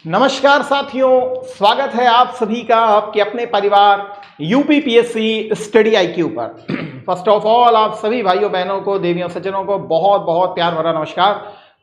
नमस्कार साथियों, स्वागत है आप सभी का आपके अपने परिवार यूपीपीएससी स्टडी आईक्यू पर। फर्स्ट ऑफ ऑल आप सभी भाइयों बहनों को, देवियों सज्जनों को बहुत बहुत प्यार भरा नमस्कार,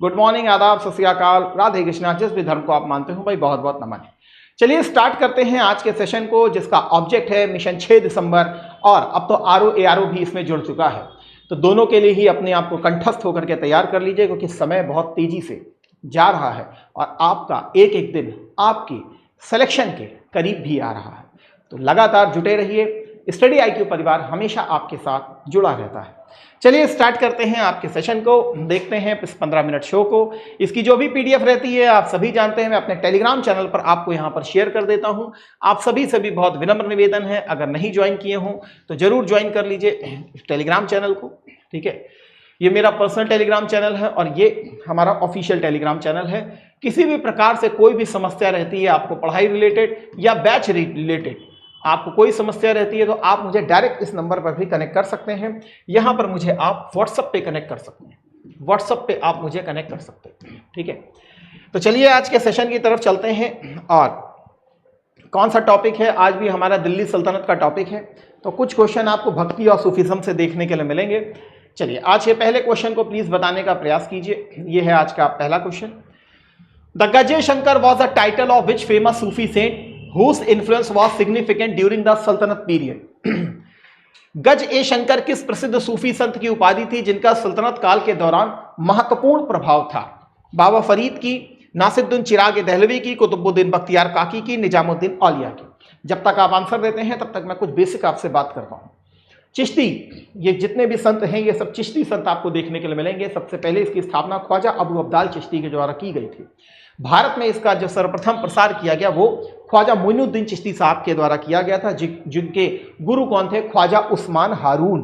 गुड मॉर्निंग, आदाब, सत श्री अकाल, राधे कृष्णा, जिस भी धर्म को आप मानते हो भाई बहुत बहुत नमन है। चलिए स्टार्ट करते हैं आज के सेशन को, जिसका ऑब्जेक्ट है मिशन 6 दिसंबर। और अब तो आरओ एआरओ भी इसमें जुड़ चुका है, तो दोनों के लिए ही अपने आप को कंठस्थ होकर के तैयार कर लीजिए, क्योंकि समय बहुत तेजी से जा रहा है और आपका एक एक दिन आपकी सिलेक्शन के करीब भी आ रहा है। तो लगातार जुटे रहिए, स्टडी आईक्यू परिवार हमेशा आपके साथ जुड़ा रहता है। चलिए स्टार्ट करते हैं आपके सेशन को, देखते हैं इस 15 मिनट शो को। इसकी जो भी पीडीएफ रहती है आप सभी जानते हैं, मैं अपने टेलीग्राम चैनल पर आपको यहाँ पर शेयर कर देता हूँ। आप सभी से भी बहुत विनम्र निवेदन है, अगर नहीं ज्वाइन किए हों तो जरूर ज्वाइन कर लीजिए टेलीग्राम चैनल को, ठीक है। ये मेरा पर्सनल टेलीग्राम चैनल है और ये हमारा ऑफिशियल टेलीग्राम चैनल है। किसी भी प्रकार से कोई भी समस्या रहती है आपको, पढ़ाई रिलेटेड या बैच रिलेटेड आपको कोई समस्या रहती है, तो आप मुझे डायरेक्ट इस नंबर पर भी कनेक्ट कर सकते हैं। यहाँ पर मुझे आप व्हाट्सएप पे कनेक्ट कर सकते हैं, व्हाट्सएप पे आप मुझे कनेक्ट कर सकते हैं, ठीक है। तो चलिए आज के सेशन की तरफ चलते हैं। और कौन सा टॉपिक है? आज भी हमारा दिल्ली सल्तनत का टॉपिक है। तो कुछ क्वेश्चन आपको भक्ति और सूफिज्म से देखने के लिए मिलेंगे। चलिए आज के पहले क्वेश्चन को प्लीज बताने का प्रयास कीजिए। ये है आज का पहला question. The Ganje Shakar was the title of which famous Sufi saint whose influence was significant during the Sultanate period. Ganj e Shankar किस प्रसिद्ध सूफी संत की उपाधि थी जिनका सल्तनत काल के दौरान महत्वपूर्ण प्रभाव था? बाबा फरीद की, नासिरुद्दीन चिराग दहलवी की, कुतुबुद्दीन बख्तियार काकी की, निजामुद्दीन औलिया की? जब तक आप आंसर देते हैं तब तक मैं कुछ बेसिक आपसे बात करता हूं। चिश्ती, ये जितने भी संत हैं ये सब चिश्ती संत आपको देखने के लिए मिलेंगे। सबसे पहले इसकी स्थापना ख्वाजा अबू अब्दाल चिश्ती के द्वारा की गई थी। भारत में इसका जो सर्वप्रथम प्रसार किया गया वो ख्वाजा मोइनुद्दीन चिश्ती साहब के द्वारा किया गया था, जिनके गुरु कौन थे? ख्वाजा उस्मान हारून।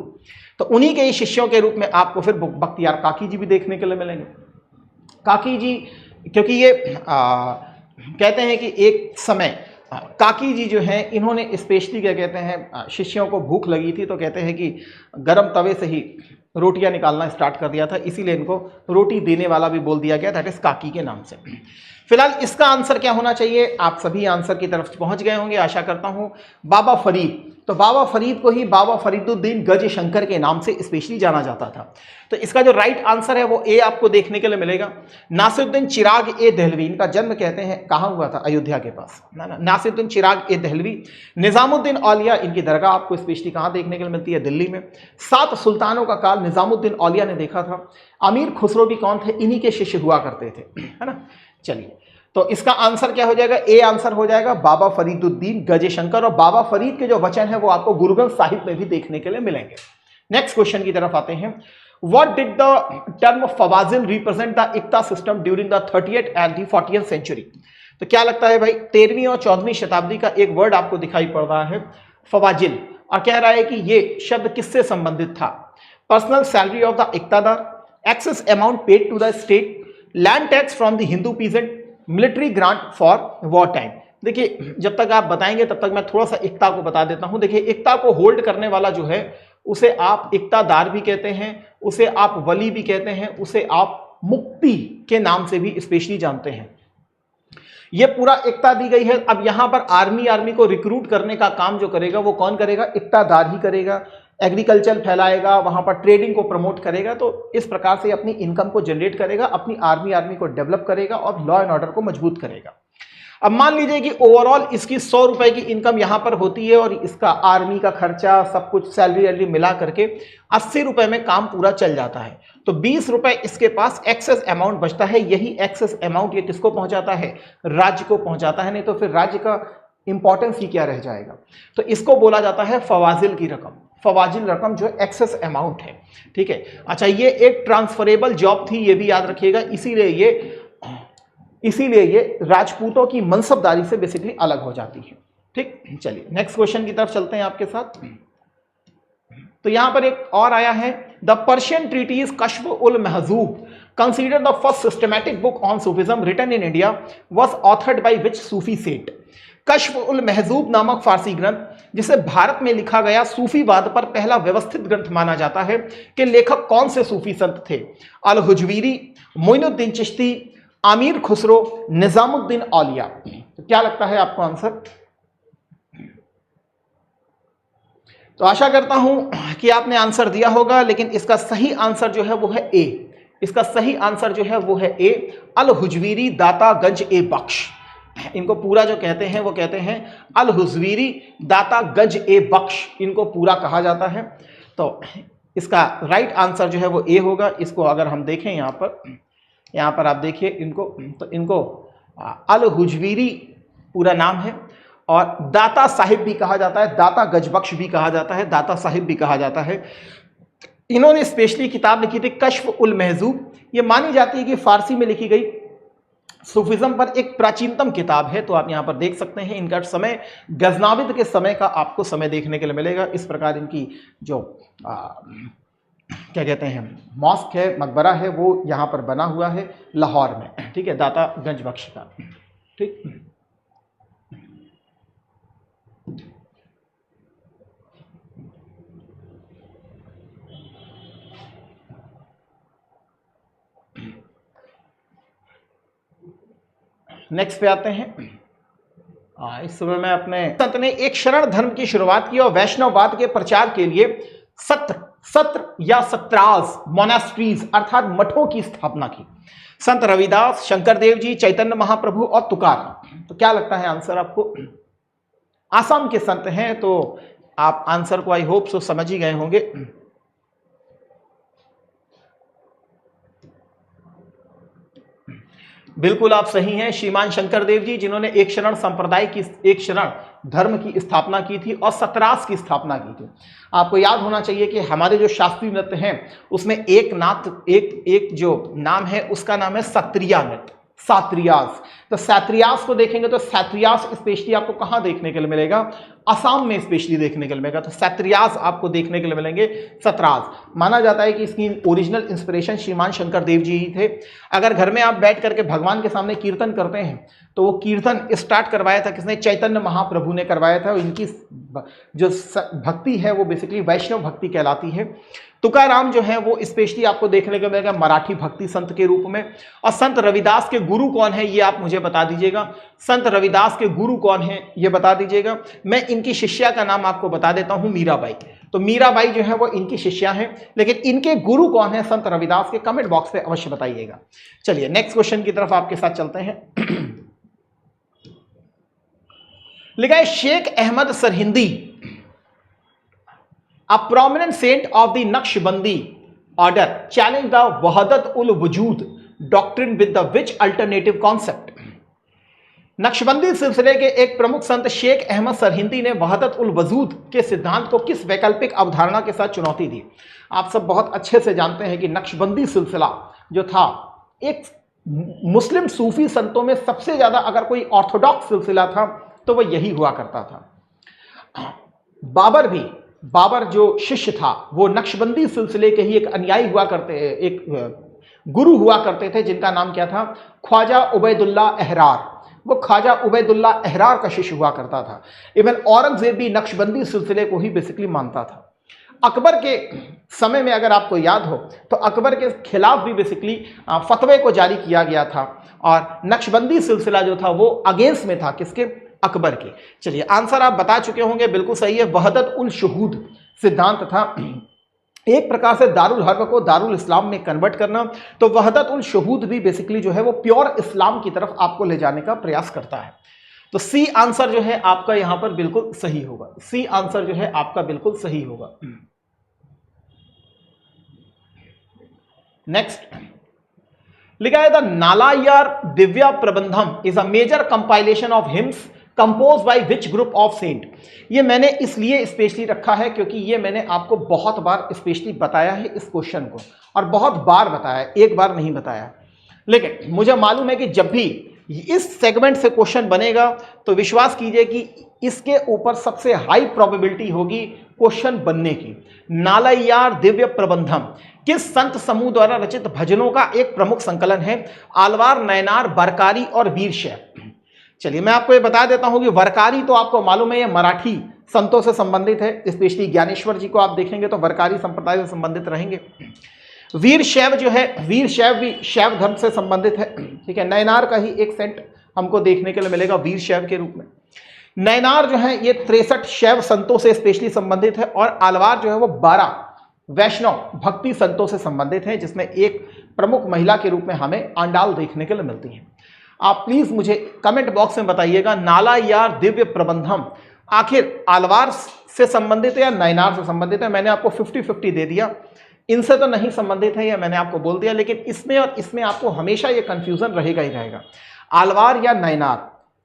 तो उन्हीं के शिष्यों के रूप में आपको फिर बख्तियार काकी जी भी देखने के लिए मिलेंगे। काकी जी, क्योंकि ये कहते हैं कि एक समय काकी जी जो हैं इन्होंने स्पेशली क्या कहते हैं, शिष्यों को भूख लगी थी तो कहते हैं कि गरम तवे से ही रोटियां निकालना स्टार्ट कर दिया था, इसीलिए इनको रोटी देने वाला भी बोल दिया गया, दैट इज काकी के नाम से। फिलहाल इसका आंसर क्या होना चाहिए? आप सभी आंसर की तरफ पहुंच गए होंगे आशा करता हूं। बाबा फरीद। तो बाबा फरीद को ही बाबा फरीदुद्दीन गज शंकर के नाम से स्पेशली जाना जाता था। तो इसका जो राइट आंसर है वो ए आपको देखने के लिए मिलेगा। नासिरुद्दीन चिराग ए दहलवी, इनका जन्म कहते हैं कहाँ हुआ था? अयोध्या के पास। नासिरुद्दीन चिराग ए दहलवी। निजामुद्दीन औलिया, इनकी दरगाह आपको स्पेशली कहाँ देखने के लिए मिलती है? दिल्ली में। 7 सुल्तानों का काल निजामुद्दीन औलिया ने देखा था। अमीर खुसरो भी कौन थे? इन्हीं के शिष्य हुआ करते थे, है ना। चलिए तो इसका आंसर क्या हो जाएगा? ए आंसर हो जाएगा बाबा फरीदुद्दीन गजे शंकर। और बाबा फरीद के जो वचन है वो आपको गुरु ग्रंथ साहिब में भी देखने के लिए मिलेंगे। नेक्स्ट क्वेश्चन की तरफ आते हैं। What did the term fawazil represent the iqta system during the 30th and the 40th century? तो क्या लगता है भाई, 13वीं और 14वीं शताब्दी का एक वर्ड आपको दिखाई पड़ रहा है, फवाजिल, और कह रहा है कि ये शब्द किससे संबंधित था? Personal salary of the iqtadar, excess amount paid to the state, land tax from the Hindu peasant, military grant for war time. देखिए जब तक आप बताएंगे तब तक मैं थोड़ा सा इक्ता को बता देता हूं। देखिए इक्ता को होल्ड करने वाला जो है उसे आप इक्तादार भी कहते हैं, उसे आप वली भी कहते हैं, उसे आप मुक्ति के नाम से भी स्पेशली जानते हैं। ये पूरा इक्ता दी गई है। अब यहां पर आर्मी को रिक्रूट करने का काम जो करेगा वो कौन करेगा? इक्तादार ही करेगा। एग्रीकल्चर फैलाएगा, वहां पर ट्रेडिंग को प्रमोट करेगा, तो इस प्रकार से अपनी इनकम को जनरेट करेगा, अपनी आर्मी को डेवलप करेगा और लॉ एंड ऑर्डर को मजबूत करेगा। अब मान लीजिए कि ओवरऑल इसकी 100 रुपए की इनकम यहां पर होती है और इसका आर्मी का खर्चा सब कुछ सैलरी मिला करके 80 रुपए में काम पूरा चल जाता है। तो 20 रुपए इसके पास एक्सेस अमाउंट बचता है। यही एक्सेस अमाउंट ये किसको पहुंचाता है? राज्य को पहुंचाता है। नहीं तो फिर राज्य का इंपॉर्टेंस ही क्या रह जाएगा? तो इसको बोला जाता है फवाजिल की रकम। फवाजिल रकम जो एक्सेस अमाउंट है, ठीक है। अच्छा, ये एक ट्रांसफरेबल जॉब थी, ये भी याद रखिएगा, इसीलिए ये राजपूतों की मनसबदारी से बेसिकली अलग हो जाती है, ठीक। चलिए नेक्स्ट क्वेश्चन की तरफ चलते हैं आपके साथ। तो यहां पर एक और आया है, the Persian treatise Kashf ul Mahjub considered the first systematic book on Sufism written in India was authored by which Sufi saint? Kashf ul Mahjub नामक फारसी ग्रंथ, जिसे भारत में लिखा गया सूफीवाद पर पहला व्यवस्थित ग्रंथ माना जाता है, के लेखक कौन से सूफी संत थे? अल हुजवीरी, मोइनुद्दीन चिश्ती, आमिर खुसरो, निजामुद्दीन औलिया। तो क्या लगता है आपको आंसर? तो आशा करता हूं कि आपने आंसर दिया होगा, लेकिन इसका सही आंसर जो है वो है ए। इसका सही आंसर जो है वो है ए, अल हुजवीरी दाता गंज ए बख्श। इनको पूरा जो कहते हैं वो कहते हैं अल हुजवीरी दाता गंज ए बख्श, इनको पूरा कहा जाता है। तो इसका राइट आंसर जो है वो ए होगा। इसको अगर हम देखें यहाँ पर आप देखिए इनको, तो इनको अल हुजवीरी पूरा नाम है, और दाता साहिब भी कहा जाता है, दाता गजबख्श भी कहा जाता है, दाता साहिब भी कहा जाता है। इन्होंने स्पेशली किताब लिखी थी कश्फ उल महजूब। ये मानी जाती है कि फारसी में लिखी गई सूफिज्म पर एक प्राचीनतम किताब है। तो आप यहाँ पर देख सकते हैं इनका समय गजनाविद के समय का आपको समय देखने के लिए मिलेगा। इस प्रकार इनकी जो क्या कहते हैं मॉस्क है, मकबरा है, वो यहाँ पर बना हुआ है लाहौर में, ठीक है, दाता गंज बख्श का। ठीक, नेक्स्ट पे आते हैं। इस समय मैं अपने संत ने एक शरण धर्म की शुरुआत की और वैष्णववाद के प्रचार के लिए सत्र या सत्राज मोनास्ट्रीज अर्थात मठों की स्थापना की। संत रविदास, शंकरदेव जी, चैतन्य महाप्रभु और तुकाराम। तो क्या लगता है आंसर आपको? आसाम के संत हैं, तो आप आंसर को आई होप सो समझ ही गए होंगे। बिल्कुल आप सही हैं, श्रीमान शंकरदेव जी, जिन्होंने एक शरण संप्रदाय की, एक शरण धर्म की स्थापना की थी और सतरास की स्थापना की थी। आपको याद होना चाहिए कि हमारे जो शास्त्रीय नृत्य हैं उसमें एक जो नाम है उसका नाम है सत्रिया नृत्य, सात्रियास। तो सात्रियास को देखेंगे तो सात्रियास स्पेशली आपको कहां देखने के लिए मिलेगा? असम में स्पेशली देखने के लिए मिलेगा। तो सात्रियास आपको देखने के लिए मिलेंगे सतरास। माना जाता है कि इसकी ओरिजिनल इंस्पिरेशन श्रीमान शंकर देव जी ही थे। अगर घर में आप बैठ करके भगवान के सामने कीर्तन करते हैं तो वो कीर्तन स्टार्ट करवाया था किसने? चैतन्य महाप्रभु ने करवाया था। इनकी जो भक्ति है वो बेसिकली वैष्णव भक्ति कहलाती है। तुकाराम जो है वो स्पेशली आपको देखने को मिलेगा मराठी भक्ति संत के रूप में। और संत रविदास के गुरु कौन है ये आप मुझे बता दीजिएगा। संत रविदास के गुरु कौन है ये बता दीजिएगा। मैं इनकी शिष्या का नाम आपको बता देता हूं, मीराबाई। तो मीराबाई जो है वो इनकी शिष्या हैं, लेकिन इनके गुरु कौन है संत रविदास के? कमेंट बॉक्स पे अवश्य बताइएगा। चलिए नेक्स्ट क्वेश्चन की तरफ आपके साथ चलते हैं। लिखा है Sheikh Ahmad Sirhindi, a prominent saint of the Naqshbandi order, challenged the Wahdat ul Wujud doctrine with the which alternative concept? Naqshbandi सिलसिले के एक प्रमुख संत शेख अहमद सरहिंदी ने वहदत उल वजूद के सिद्धांत को किस वैकल्पिक अवधारणा के साथ चुनौती दी? आप सब बहुत अच्छे से जानते हैं कि नक्शबंदी सिलसिला जो था एक मुस्लिम सूफी संतों में सबसे ज्यादा अगर कोई ऑर्थोडॉक्स सिलसिला था तो वह यही हुआ करता था। बाबर जो शिष्य था वो नक्शबंदी सिलसिले के ही एक अनुयायी हुआ करते, एक गुरु हुआ करते थे जिनका नाम क्या था? ख्वाजा उबैदुल्ला अहरार। वो ख्वाजा उबैदुल्ला अहरार का शिष्य हुआ करता था। इवन औरंगजेब भी नक्शबंदी सिलसिले को ही बेसिकली मानता था। अकबर के समय में अगर आपको याद हो तो अकबर के खिलाफ भी बेसिकली फतवे को जारी किया गया था और नक्शबंदी सिलसिला जो था वो अगेंस्ट में था किसके? अकबर के। चलिए आंसर आप बता चुके होंगे, बिल्कुल सही है, वहदत उल शुहूद सिद्धांत था, एक प्रकार से दारुल हर्ब को दारुल इस्लाम में कन्वर्ट करना। तो वहदत उल शुहूद भी बेसिकली जो है वो प्योर इस्लाम की तरफ आपको ले जाने का प्रयास करता है। तो सी आंसर जो है आपका यहां पर बिल्कुल सही होगा। सी आंसर जो है आपका बिल्कुल सही होगा। नेक्स्ट लिखा है the Nalayira Divya Prabandham is a major compilation of hymns compose by which group of saint. ये मैंने इसलिए स्पेशली रखा है क्योंकि ये मैंने आपको बहुत बार स्पेशली बताया है इस क्वेश्चन को, और बहुत बार बताया, एक बार नहीं बताया। लेकिन मुझे मालूम है कि जब भी इस सेगमेंट से क्वेश्चन बनेगा तो विश्वास कीजिए कि इसके ऊपर सबसे हाई प्रोबेबिलिटी होगी क्वेश्चन बनने की। नालायार दिव्य प्रबंधम किस संत समूह द्वारा रचित भजनों का एक प्रमुख संकलन है? आलवार, नयनार, बरकारी और वीरशैव। चलिए मैं आपको ये बता देता हूं कि वरकारी तो आपको मालूम है ये मराठी संतों से संबंधित है, स्पेशली ज्ञानेश्वर जी को आप देखेंगे तो वरकारी संप्रदाय से संबंधित रहेंगे। वीरशैव जो है, वीरशैव भी शैव धर्म से संबंधित है, ठीक है, नयनार का ही एक सेंट हमको देखने के लिए मिलेगा वीर शैव के रूप में। नयनार जो है ये 63 शैव संतों से स्पेशली संबंधित है और आलवार जो है वो 12 वैष्णव भक्ति संतों से संबंधित है, जिसमें एक प्रमुख महिला के रूप में हमें आंडाल देखने के लिए मिलती है। आप प्लीज मुझे कमेंट बॉक्स में बताइएगा नालायार दिव्य प्रबंधम आखिर आलवार से संबंधित है या नयनार से संबंधित है। मैंने आपको 50-50 दे दिया, इनसे तो नहीं संबंधित है, या मैंने आपको बोल दिया, लेकिन इसमें और इसमें आपको हमेशा ये कंफ्यूजन रहेगा ही रहेगा, आलवार या नयनार।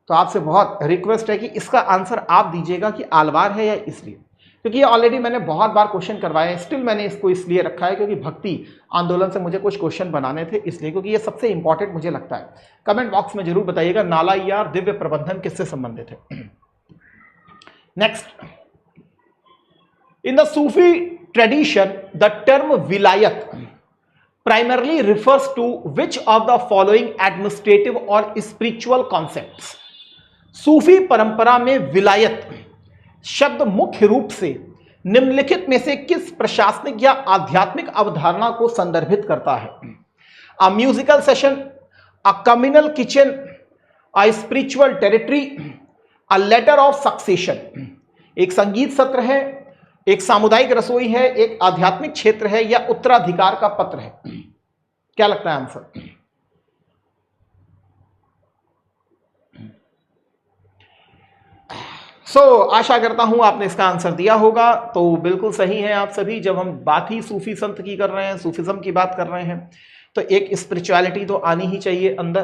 तो आपसे बहुत रिक्वेस्ट है कि इसका आंसर आप दीजिएगा कि आलवार है या, इसलिए क्योंकि ये ऑलरेडी मैंने बहुत बार क्वेश्चन करवाए हैं। स्टिल मैंने इसको इसलिए रखा है क्योंकि भक्ति आंदोलन से मुझे कुछ क्वेश्चन बनाने थे, इसलिए क्योंकि ये सबसे इंपॉर्टेंट मुझे लगता है। कमेंट बॉक्स में जरूर बताइएगा नालायार दिव्य प्रबंधन किससे संबंधित है। Next, in the Sufi tradition the term विलायत primarily refers to which of the following administrative और spiritual concepts? सूफी परंपरा में विलायत शब्द मुख्य रूप से निम्नलिखित में से किस प्रशासनिक या आध्यात्मिक अवधारणा को संदर्भित करता है? A musical session, a communal kitchen, a spiritual territory, a letter of succession. एक संगीत सत्र है, एक सामुदायिक रसोई है, एक आध्यात्मिक क्षेत्र है, या उत्तराधिकार का पत्र है। क्या लगता है आंसर? आशा करता हूं आपने इसका आंसर दिया होगा। तो बिल्कुल सही है आप सभी। जब हम बात ही सूफी संत की कर रहे हैं, सूफिज्म की बात कर रहे हैं, तो एक स्पिरिचुअलिटी तो आनी ही चाहिए अंदर।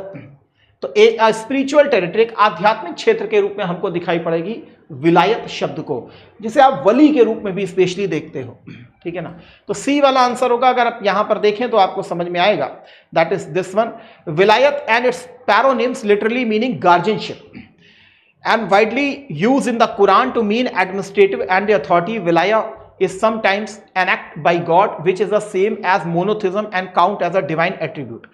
तो एक स्पिरिचुअल टेरिटरी, एक आध्यात्मिक क्षेत्र के रूप में हमको दिखाई पड़ेगी विलायत शब्द को, जिसे आप वली के रूप में भी स्पेशली देखते हो, ठीक है ना। तो सी वाला आंसर होगा। अगर आप यहां पर देखें तो आपको समझ में आएगा, that is this one. Wilayat and its paronyms literally meaning guardianship and widely used in the Quran to mean administrative and the authority. Wilaya is sometimes an act by God which is the same as monotheism and count as a divine attribute.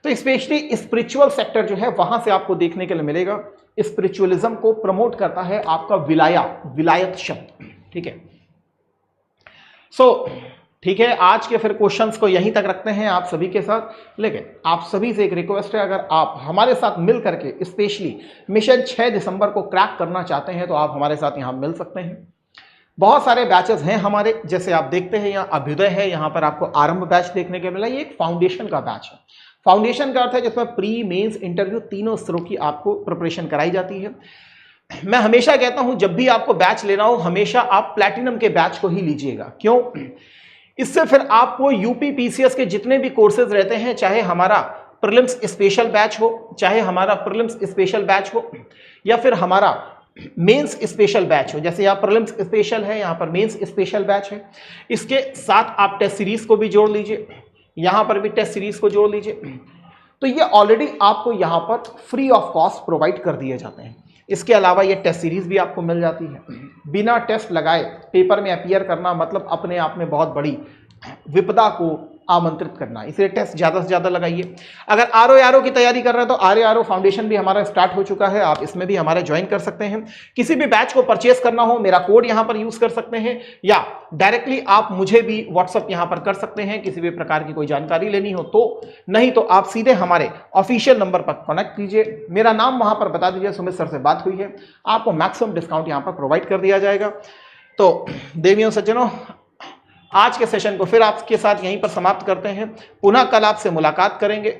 तो specially spiritual sector जो है वहां से आपको देखने के लिए मिलेगा, स्पिरिचुअलिज्म को प्रमोट करता है आपका विलायत शब्द, ठीक है। ठीक है, आज के फिर क्वेश्चंस को यहीं तक रखते हैं आप सभी के साथ। लेकिन आप सभी से एक रिक्वेस्ट है, अगर आप हमारे साथ मिल करके स्पेशली मिशन 6 दिसंबर को क्रैक करना चाहते हैं तो आप हमारे साथ यहाँ मिल सकते हैं। बहुत सारे बैचेस हैं हमारे, जैसे आप देखते हैं यहाँ अभ्युदय है, यहाँ पर आपको आरंभ बैच देखने को मिला। ये एक फाउंडेशन का बैच है। फाउंडेशन का अर्थ है जिसमें प्री, मेंस, इंटरव्यू तीनों स्तरों की आपको प्रिपरेशन कराई जाती है। मैं हमेशा कहता हूं जब भी आपको बैच लेना हो, हमेशा आप प्लैटिनम के बैच को ही लीजिएगा। क्यों? इससे फिर आपको यूपी पीसीएस के जितने भी कोर्सेज रहते हैं, चाहे हमारा प्रीलिम्स स्पेशल बैच हो, चाहे हमारा प्रीलिम्स स्पेशल बैच हो, या फिर हमारा मेंस स्पेशल बैच हो, जैसे यहाँ प्रीलिम्स स्पेशल है, यहाँ पर मेंस स्पेशल बैच है, इसके साथ आप टेस्ट सीरीज को भी जोड़ लीजिए, यहाँ पर भी टेस्ट सीरीज को जोड़ लीजिए, तो ये ऑलरेडी आपको यहाँ पर फ्री ऑफ कॉस्ट प्रोवाइड कर दिए जाते हैं। इसके अलावा ये टेस्ट सीरीज भी आपको मिल जाती है। बिना टेस्ट लगाए पेपर में अपीयर करना मतलब अपने आप में बहुत बड़ी विपदा को आमंत्रित करना, इसलिए टेस्ट ज़्यादा से ज़्यादा लगाइए। अगर आरओ की तैयारी कर रहे हैं तो आरओ फाउंडेशन भी हमारा स्टार्ट हो चुका है, आप इसमें भी हमारे ज्वाइन कर सकते हैं। किसी भी बैच को परचेस करना हो, मेरा कोड यहाँ पर यूज़ कर सकते हैं, या डायरेक्टली आप मुझे भी व्हाट्सअप यहाँ पर कर सकते हैं किसी भी प्रकार की कोई जानकारी लेनी हो तो। नहीं तो आप सीधे हमारे ऑफिशियल नंबर पर कनेक्ट कीजिए, मेरा नाम वहाँ पर बता दीजिए, सुमित सर से बात हुई है, आपको मैक्सिमम डिस्काउंट यहाँ पर प्रोवाइड कर दिया जाएगा। तो देवियों सज्जनों, आज के सेशन को फिर आपके साथ यहीं पर समाप्त करते हैं। पुनः कल आपसे मुलाकात करेंगे।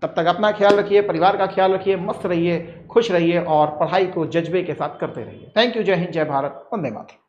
तब तक अपना ख्याल रखिए, परिवार का ख्याल रखिए, मस्त रहिए, खुश रहिए और पढ़ाई को जज्बे के साथ करते रहिए। Thank you. जय हिंद, जय भारत, वंदे मातरम।